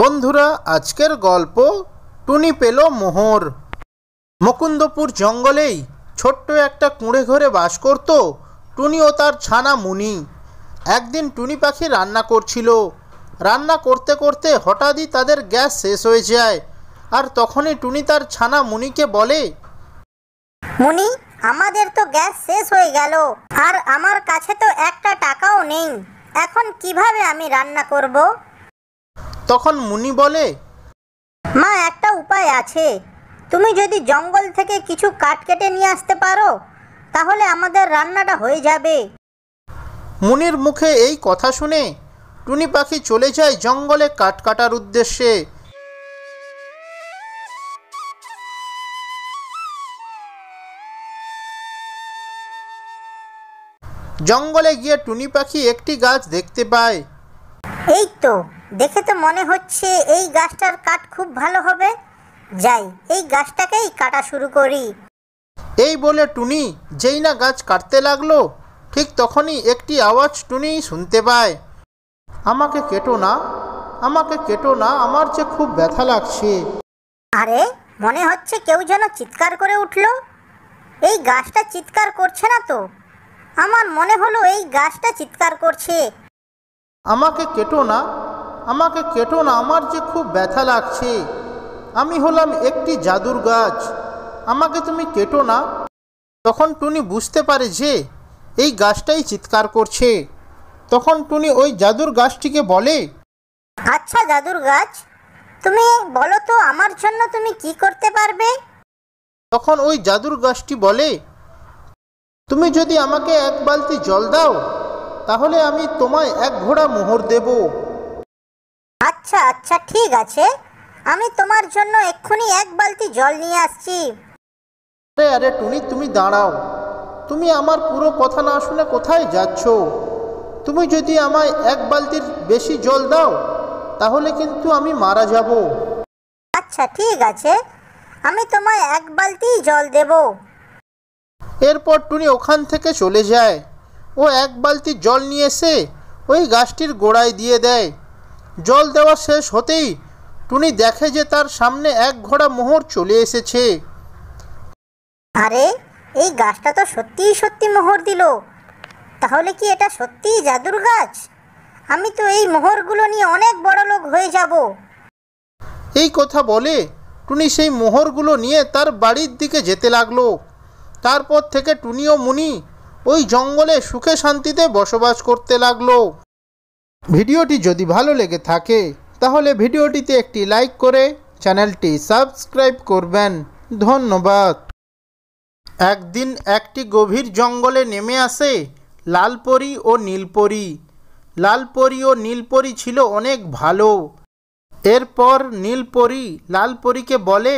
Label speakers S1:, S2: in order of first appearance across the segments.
S1: বন্ধুরা, আজকের গল্প টুনি পেল মোহর। মুকুন্দপুর জঙ্গলেই ছোট্ট একটা কুঁড়ে ঘরে বাস করত টুনি ও তার ছানা মুনি। একদিন টুনি পাখি রান্না করছিল। রান্না করতে করতে হঠাৎই তাদের গ্যাস শেষ হয়ে যায়। আর তখনই টুনি তার ছানা মুনিকে বলে,
S2: মুনি, আমাদের তো গ্যাস শেষ হয়ে গেল, আর আমার কাছে তো একটা টাকাও নেই। এখন কিভাবে আমি রান্না করব?
S1: তখন মুনি বলে,
S2: মা, একটা উপায় আছে। তুমি যদি জঙ্গল থেকে কিছু কাঠ কেটে নিয়ে আসতে পারো, তাহলে আমাদের রান্নাটা হয়ে যাবে।
S1: মুনির মুখে এই কথা শুনে টুনি পাখি চলে যায় জঙ্গলে কাঠ কাটার উদ্দেশ্যে। জঙ্গলে গিয়ে টুনি পাখি একটি গাছ দেখতে পায়।
S2: এই তো, দেখে তো মনে হচ্ছে এই গাছটার কাঠ খুব ভালো হবে। যাই, এই গাছটাকেই কাটা শুরু করি।
S1: এই বলে টুনি যেই না গাছ কাটতে লাগলো, ঠিক তখনই একটি আওয়াজ টুনি শুনতে পায়, আমাকে কেটো না, আমাকে কেটো না, আমার যে খুব ব্যথা লাগছে।
S2: আরে, মনে হচ্ছে কেউ যেন চিৎকার করে উঠল। এই গাছটা চিৎকার করছে না তো? আমার মনে হলো এই গাছটা চিৎকার করছে।
S1: আমাকে কেটো না, আমাকে কেটো না, আমার যে খুব ব্যথা লাগছে। আমি হলাম একটি জাদুর গাছ, আমাকে তুমি কেটো না। তখন টুনি বুঝতে পারে যে এই গাছটাই চিৎকার করছে। তখন টুনি ওই জাদুর গাছটিকে বলে,
S2: আচ্ছা জাদুর গাছ, তুমি বলো তো আমার জন্য তুমি কি করতে পারবে?
S1: তখন ওই জাদুর গাছটি বলে, তুমি যদি আমাকে এক বালতি জল দাও, তাহলে আমি তোমায় এক ঘোড়া মোহর দেব।
S2: আচ্ছা আচ্ছা, ঠিক আছে, আমি তোমার জন্য এক্ষুনি এক বালতি জল নিয়ে আসছি।
S1: আরে আরে টুনি, তুমি দাঁড়াও। তুমি আমার পুরো কথা না শুনে কোথায় যাচ্ছ? তুমি যদি আমায় এক বালতির বেশি জল দাও, তাহলে কিন্তু আমি মারা যাব।
S2: আচ্ছা ঠিক আছে, আমি তোমায় এক বালতি জল দেব।
S1: এরপর টুনি ওখান থেকে চলে যায়। ও এক বালতি জল নিয়ে এসে ওই গাছটির গোড়ায় দিয়ে দেয়। জল দেওয়া শেষ হতেই টুনি দেখে যে তার সামনে এক ঘোড়া মোহর চলে এসেছে।
S2: আরে, এই গাছটা তো সত্যিই সত্যি মোহর দিল। তাহলে কি এটা সত্যিই জাদুর গাছ? আমি তো এই মোহরগুলো নিয়ে অনেক বড় লোক হয়ে যাব।
S1: এই কথা বলে টুনি সেই মোহরগুলো নিয়ে তার বাড়ির দিকে যেতে লাগলো। তারপর থেকে টুনি ও মুনি ওই জঙ্গলে সুখে শান্তিতে বসবাস করতে লাগলো। ভিডিওটি যদি ভালো লেগে থাকে তাহলে ভিডিওটিতে একটি লাইক করে চ্যানেলটি সাবস্ক্রাইব করবেন। ধন্যবাদ। একদিন একটি গভীর জঙ্গলে নেমে আসে লালপরি ও নীলপরি। লালপরি ও নীলপরি ছিল অনেক ভালো। এরপর নীলপরি লালপরিকে বলে,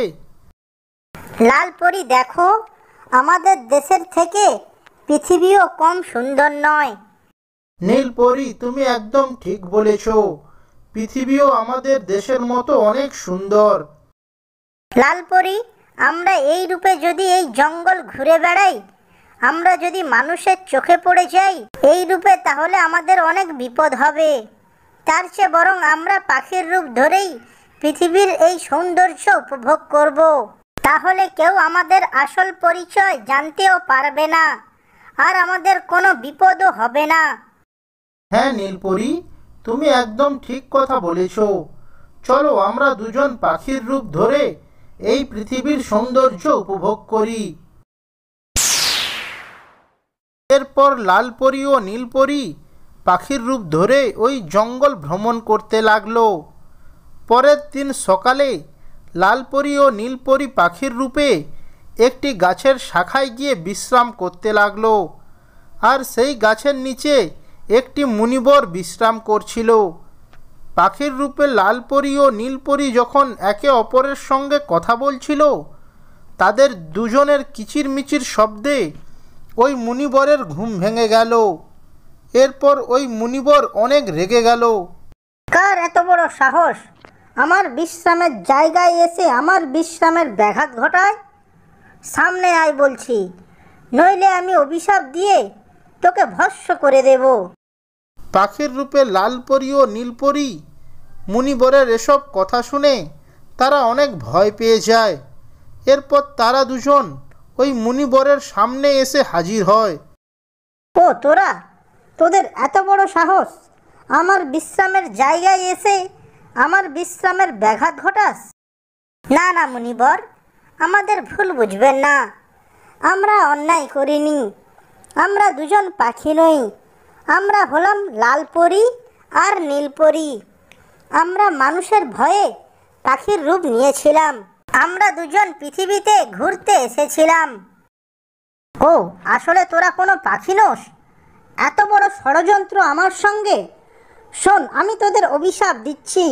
S2: লালপরি, দেখো, আমাদের দেশের থেকে পৃথিবীও কম সুন্দর নয়।
S1: নীলপরি, তুমি একদম ঠিক বলেছ। পৃথিবীও আমাদের দেশের মতো অনেক সুন্দর।
S2: লালপরি, আমরা এই রূপে যদি এই জঙ্গল ঘুরে বেড়াই, আমরা যদি মানুষের চোখে পড়ে যাই এই রূপে, তাহলে আমাদের অনেক বিপদ হবে। তার চেয়ে বরং আমরা পাখির রূপ ধরেই পৃথিবীর এই সৌন্দর্য উপভোগ করব। তাহলে কেউ আমাদের আসল পরিচয় জানতেও পারবে না, আর আমাদের কোনো বিপদও হবে না।
S1: হ্যাঁ নীলপরি, তুমি একদম ঠিক কথা বলেছ। চলো আমরা দুজন পাখির রূপ ধরে এই পৃথিবীর সৌন্দর্য উপভোগ করি। এরপর লালপরি ও নীলপরি পাখির রূপ ধরে ওই জঙ্গল ভ্রমণ করতে লাগলো। পরের দিন সকালে লালপরি ও নীলপরি পাখির রূপে একটি গাছের শাখায় গিয়ে বিশ্রাম করতে লাগলো। আর সেই গাছের নিচে একটি মুনিবর বিশ্রাম করছিল। পাখির রূপে লালপরি ও নীলপরি যখন একে অপরের সঙ্গে কথা বলছিল, তাদের দুজনের কিচিরমিচির শব্দে ওই মুনিবরের ঘুম ভেঙে গেল। এরপর ওই মুনিবর অনেক রেগে গেল।
S2: কার এত বড় সাহস আমার বিশ্রামের জায়গায় এসে আমার বিশ্রামের ব্যাঘাত ঘটায়? সামনে আয় বলছি, নইলে আমি অভিশাপ দিয়ে তোকে ভস্ম করে দেব।
S1: পাখির রূপে লালপরি ও নীলপরি মুনিবরের এসব কথা শুনে তারা অনেক ভয় পেয়ে যায়। এরপর তারা দুজন ওই মুনিবরের সামনে এসে হাজির হয়।
S2: ও তোরা, তোদের এত বড় সাহস আমার বিশ্রামের জায়গায় এসে আমার বিশ্রামের ব্যাঘাত ঘটাস? না না মুনিবর, আমাদের ভুল বুঝবেন না, আমরা অন্যায় করিনি। আমরা দুজন পাখি নই, আমরা হলাম লালপরি আর নীলপরি। আমরা মানুষের ভয়ে পাখির রূপ নিয়েছিলাম। আমরা দুজন পৃথিবীতে ঘুরতে এসেছিলাম। ও, আসলে তোরা কোনো পাখি নোস? এত বড় ষড়যন্ত্র আমার সঙ্গে? শোন, আমি তোদের অভিশাপ দিচ্ছি,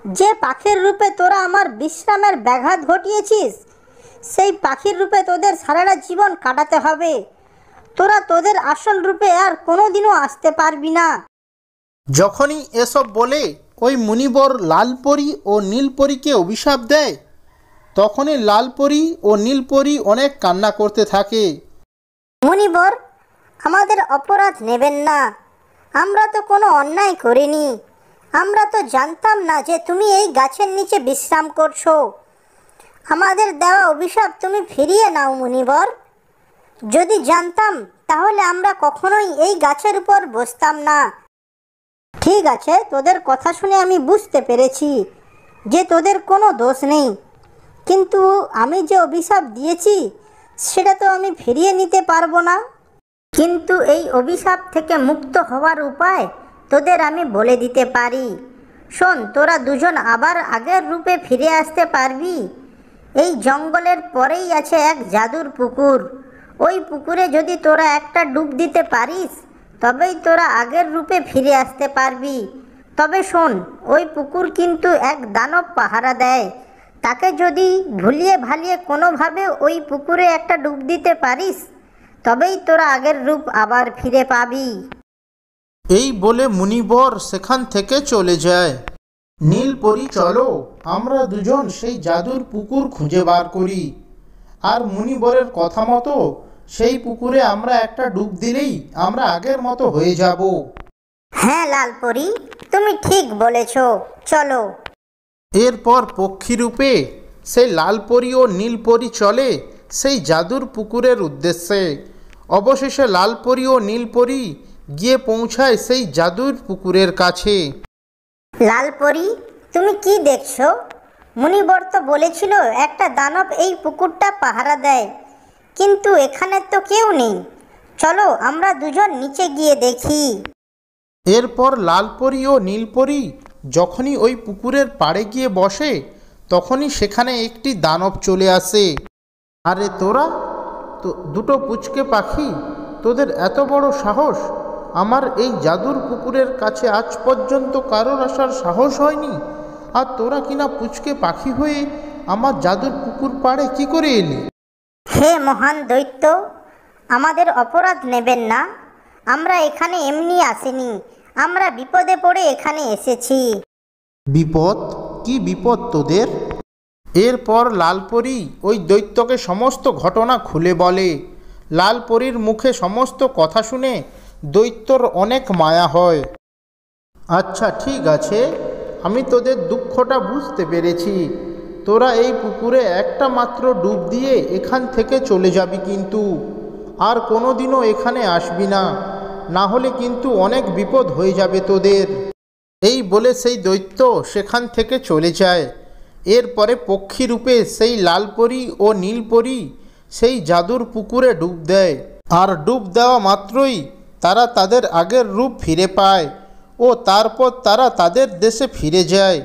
S2: যে পাখির রূপে তোরা আমার বিশ্রামের ব্যাঘাত ঘটিয়েছিস, সেই পাখির রূপে তোদের সারাটা জীবন কাটাতে হবে। তোরা তোদের আসল রূপে আর কোনোদিনও আসতে পারবি না।
S1: যখনই এসব বলে ওই মুনিবর লালপরি ও নীলপরীকে অভিশাপ দেয়, তখনই লালপরি ও নীলপরি অনেক কান্না করতে থাকে।
S2: মুনিবর, আমাদের অপরাধ নেবেন না, আমরা তো কোনো অন্যায় করিনি। আমরা তো জানতাম না যে তুমি এই গাছের নিচে বিশ্রাম করছো। আমাদের দেওয়া অভিশাপ তুমি ফিরিয়ে নাও মুনিবর। যদি জানতাম তাহলে আমরা কখনোই এই গাছের উপর বসতাম না। ঠিক আছে, তোদের কথা শুনে আমি বুঝতে পেরেছি যে তোদের কোনো দোষ নেই, কিন্তু আমি যে অভিশাপ দিয়েছি সেটা তো আমি ফিরিয়ে নিতে পারবো না। কিন্তু এই অভিশাপ থেকে মুক্ত হওয়ার উপায় তোদের আমি বলে দিতে পারি। শোন, তোরা দুজন আবার আগের রূপে ফিরে আসতে পারবি। এই জঙ্গলের পরেই আছে এক জাদুর পুকুর। ওই পুকুরে যদি তোরা একটা ডুব দিতে পারিস, তবেই তোরা আগের রূপে ফিরে আসতে পারবি। তবে শোন, ওই পুকুর কিন্তু এক দানব পাহারা দেয়। তাকে যদি ভুলিয়ে ভালিয়ে কোনোভাবে ওই পুকুরে একটা ডুব দিতে পারিস, তবেই তোরা আগের রূপ আবার ফিরে পাবি।
S1: এই বলে মুনিবর সেখান থেকে চলে যায়। নীলপরি, চলো আমরা দুজন সেই জাদুর পুকুর খুঁজে বার করি, আর মুনিবরের কথা মতো সেই পুকুরে আমরা একটা ডুব দিলেই আমরা আগের মতো হয়ে যাব।
S2: হ্যাঁ লালপরি, তুমি ঠিক বলেছ, চলো।
S1: এরপর পক্ষীরূপে সেই লালপরি ও নীলপরি চলে সেই জাদুর পুকুরের উদ্দেশ্যে। অবশেষে লালপরি ও নীলপরি গিয়ে পৌঁছায় সেই জাদুর পুকুরের কাছে।
S2: লালপরি, তুমি কি দেখছো? মুনিবর তো বলেছিল একটা দানব এই পুকুরটা পাহারা দেয়, কিন্তু এখানে তো কেউ নেই। চলো আমরা দুজন নিচে গিয়ে দেখি।
S1: এরপর লালপরি ও নীলপরি যখনই ওই পুকুরের পাড়ে গিয়ে বসে, তখনই সেখানে একটি দানব চলে আসে। আরে তোরা তো দুটো পুচকে পাখি, তোদের এত বড় সাহস! আমার এই জাদুর পুকুরের কাছে আজ পর্যন্ত কারোর আসার সাহস হয়নি, আর তোরা কিনা পুচকে পাখি হয়ে আমার জাদুর পুকুর পাড়ে কি করে এলি?
S2: হে মহান দৈত্য, আমাদের অপরাধ নেবেন না। আমরা এখানে এমনি আসিনি, আমরা বিপদে পড়ে এখানে এসেছি।
S1: বিপদ? কি বিপদ তোদের? এরপর লালপরি ওই দৈত্যকে সমস্ত ঘটনা খুলে বলে। লালপরির মুখে সমস্ত কথা শুনে দৈত্যর অনেক মায়া হয়। আচ্ছা ঠিক আছে, আমি তোদের দুঃখটা বুঝতে পেরেছি। তোরা এই পুকুরে একটা মাত্র ডুব দিয়ে এখান থেকে চলে যাবি, কিন্তু আর কোনোদিনও এখানে আসবি না, না হলে কিন্তু অনেক বিপদ হয়ে যাবে তোদের। এই বলে সেই দৈত্য সেখান থেকে চলে যায়। এরপরে পক্ষীরূপে সেই লালপরি ও নীলপরি সেই জাদুর পুকুরে ডুব দেয়, আর ডুব দেওয়া মাত্রই তারা তাদের আগের রূপ ফিরে পায় ও তারপর তারা তাদের দেশে ফিরে যায়।